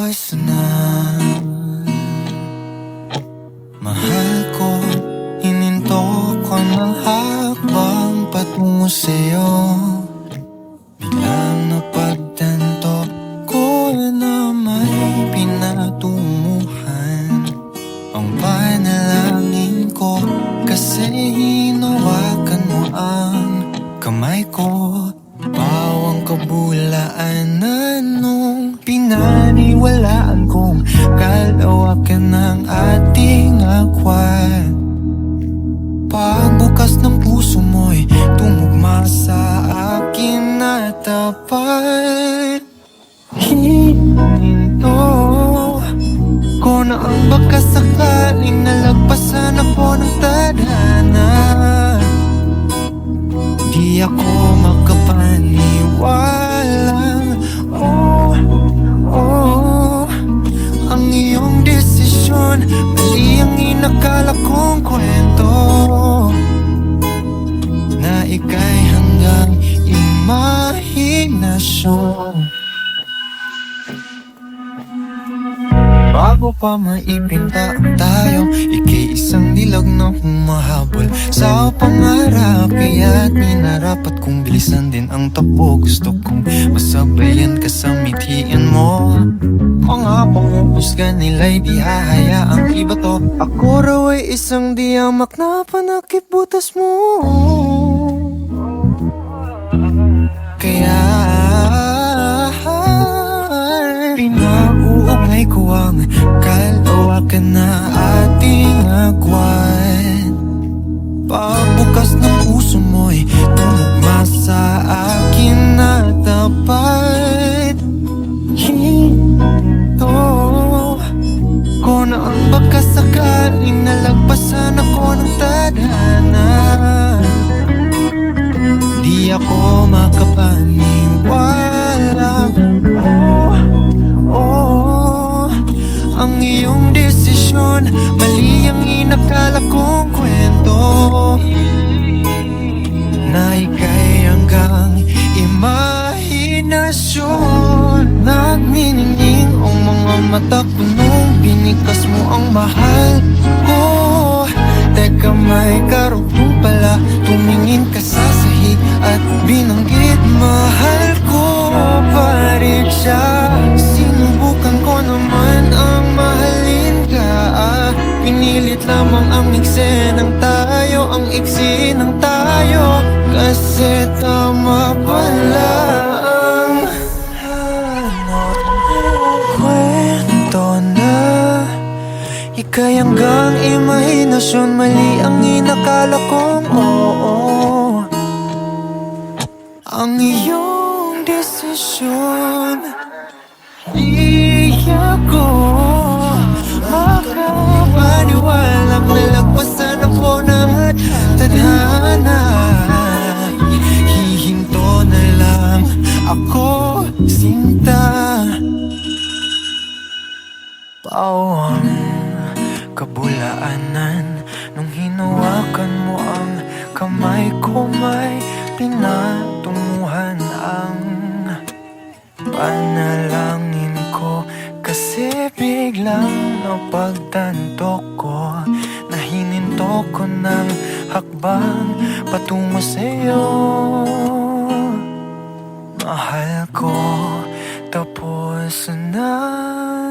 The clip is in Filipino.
Tapos na. Mahal ko, hininto ko ng habang patungo sa'yo. Biglang napagtanto ko na may pinatunguhan ang panalangin ko, kasi hinawakan mo ang kamay ko. Bawang kabulaanan nung pinaniwalaan kong kalawakan ng ating agwan. Pagbukas ng puso mo'y tumugma sa akin na tapat. Hininto ko na ang baka sakaling nalagpasan ako ng tadhana. Di ako makapaniwalang ang iyong desisyon. Mali ang inakala kong kwento, na ika'y hanggang imahinasyon. Bago pa maipinta ang tayo, ika'y isang dilag na humahabol sa pangarap. Kaya't minarapat kong bilisan din ang takbo. Gusto kong masabayan ka sa mithiin mo. Mga panguhusga nila'y di hahayaang iba to. Ako raw ay isang diyamak na panakip butas mo. Kaya pinauugnay ko ang kalawakan na ating agwan. Pagbukas ng puso mo'y tumugma sa akin na tapat. Hinto ko na ang baka sakaling nalagpasan ako ng tadhana. Di ako makapaniwala ang iyong desisyon. Mali ang inakala kong kwento, na ika'y hanggang imahinasyon. Nagniningning ang mga mata ko nung binikas mo ang mahal ko. Teka, may karugtong pala. Tumingin ka sa sahig at binanggit mahal ko pa rin siya. Sinubukan ko naman ang mahalin ka. Pinilit lamang ang eksenang tayo, ang iksi ng tayo. Kasi tama pala ang kwento na ika'y hanggang imahinasyon. Mali ang inakala kong oo, ang iyong desisyon. Di ako makapaniwalang nalagpasan ako ng tadhana. Hihinto na lang ako, sinta. Bawang kabulaanan nung hinawakan mo ang kamay ko, may pinatunguhan ang panalangin ko. Kasi biglang napagtanto ko na hininto ko ng hakbang patungo sa'yo. Mahal ko, tapos na.